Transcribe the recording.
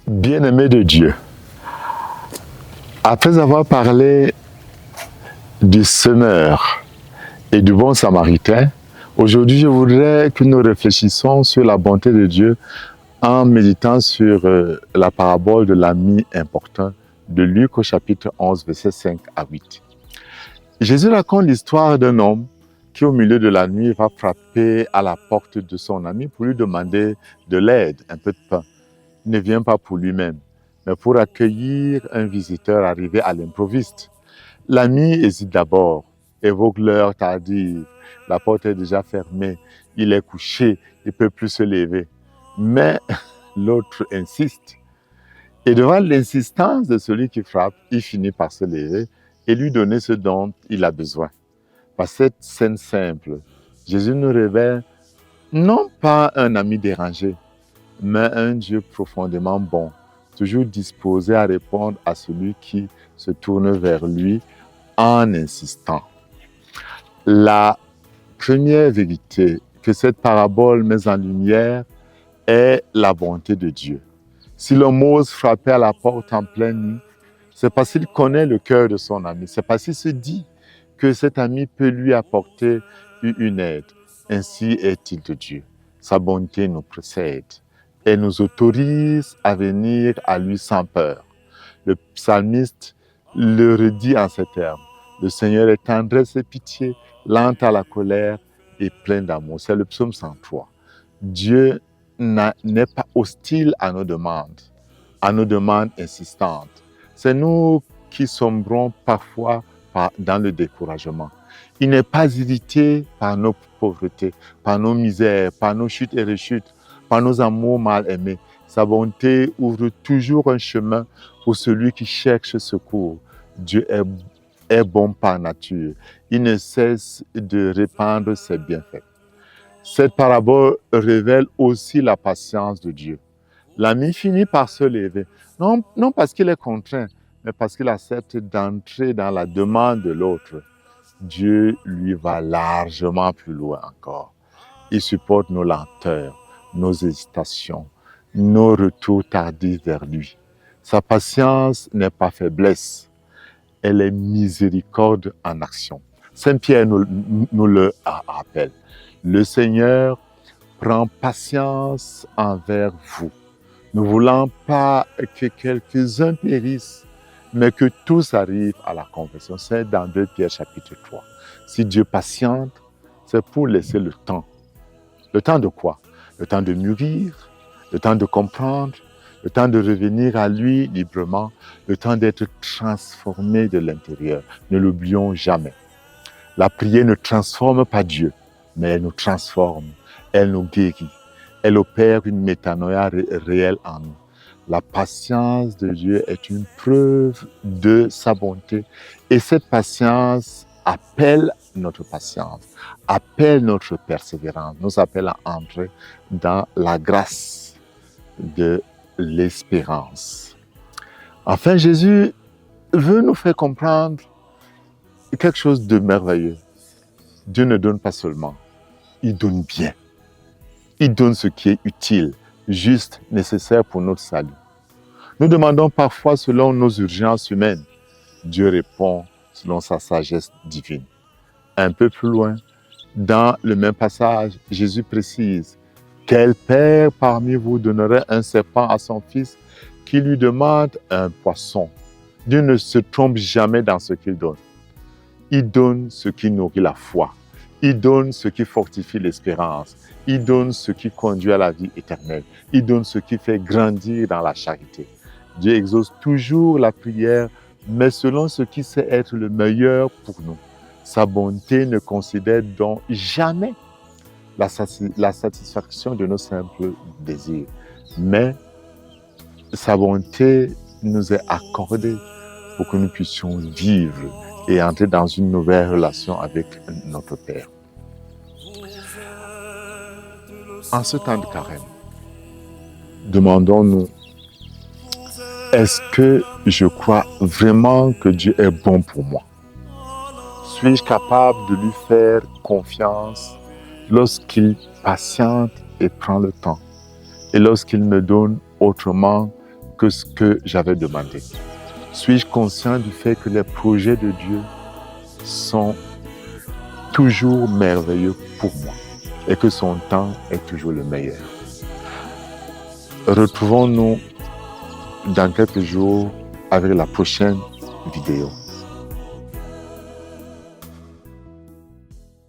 Bien-aimés de Dieu, après avoir parlé du semeur et du bon samaritain, aujourd'hui je voudrais que nous réfléchissions sur la bonté de Dieu en méditant sur la parabole de l'ami important de Luc au chapitre 11, versets 5 à 8. Jésus raconte l'histoire d'un homme qui au milieu de la nuit va frapper à la porte de son ami pour lui demander de l'aide, un peu de pain. Il ne vient pas pour lui-même, mais pour accueillir un visiteur arrivé à l'improviste. L'ami hésite d'abord, évoque l'heure tardive, la porte est déjà fermée, il est couché, il ne peut plus se lever. Mais l'autre insiste. Et devant l'insistance de celui qui frappe, il finit par se lever et lui donner ce dont il a besoin. Par cette scène simple, Jésus nous révèle non pas un ami dérangé, mais un Dieu profondément bon, toujours disposé à répondre à celui qui se tourne vers lui en insistant. La première vérité que cette parabole met en lumière est la bonté de Dieu. Si l'homme ose frapper à la porte en pleine nuit, c'est parce qu'il connaît le cœur de son ami, c'est parce qu'il se dit que cet ami peut lui apporter une aide. Ainsi est-il de Dieu. Sa bonté nous précède. Elle nous autorise à venir à lui sans peur. Le psalmiste le redit en ces termes. Le Seigneur est tendresse et pitié, lent à la colère et plein d'amour. C'est le psaume 103. Dieu n'est pas hostile à nos demandes insistantes. C'est nous qui sombrons parfois dans le découragement. Il n'est pas irrité par nos pauvretés, par nos misères, par nos chutes et rechutes, par nos amours mal aimés. Sa bonté ouvre toujours un chemin pour celui qui cherche secours. Dieu est bon par nature. Il ne cesse de répandre ses bienfaits. Cette parabole révèle aussi la patience de Dieu. L'ami finit par se lever, non parce qu'il est contraint, mais parce qu'il accepte d'entrer dans la demande de l'autre. Dieu, lui, va largement plus loin encore. Il supporte nos lenteurs, nos hésitations, nos retours tardifs vers lui. Sa patience n'est pas faiblesse, elle est miséricorde en action. Saint Pierre nous le rappelle. Le Seigneur prend patience envers vous, ne voulant pas que quelques-uns périssent, mais que tous arrivent à la conversion. C'est dans 2 Pierre chapitre 3. Si Dieu patiente, c'est pour laisser le temps. Le temps de quoi? Le temps de mûrir, le temps de comprendre, le temps de revenir à lui librement, le temps d'être transformé de l'intérieur. Ne l'oublions jamais. La prière ne transforme pas Dieu, mais elle nous transforme, elle nous guérit. Elle opère une métanoïa réelle en nous. La patience de Dieu est une preuve de sa bonté. Et cette patience appelle notre patience, appelle notre persévérance, nous appelle à entrer dans la grâce de l'espérance. Enfin, Jésus veut nous faire comprendre quelque chose de merveilleux. Dieu ne donne pas seulement, il donne bien. Il donne ce qui est utile, juste, nécessaire pour notre salut. Nous demandons parfois selon nos urgences humaines. Dieu répond selon sa sagesse divine. Un peu plus loin, dans le même passage, Jésus précise « Quel père parmi vous donnerait un serpent à son fils qui lui demande un poisson ?» Dieu ne se trompe jamais dans ce qu'il donne. Il donne ce qui nourrit la foi. Il donne ce qui fortifie l'espérance. Il donne ce qui conduit à la vie éternelle. Il donne ce qui fait grandir dans la charité. Dieu exauce toujours la prière, mais selon ce qui sait être le meilleur pour nous. Sa bonté ne considère donc jamais la satisfaction de nos simples désirs, mais sa bonté nous est accordée pour que nous puissions vivre et entrer dans une nouvelle relation avec notre Père. En ce temps de carême, demandons-nous, est-ce que je crois vraiment que Dieu est bon pour moi? Suis-je capable de lui faire confiance lorsqu'il patiente et prend le temps? Et lorsqu'il me donne autrement que ce que j'avais demandé? Suis-je conscient du fait que les projets de Dieu sont toujours merveilleux pour moi et que son temps est toujours le meilleur? Retrouvons-nous dans quelques jours avec la prochaine vidéo.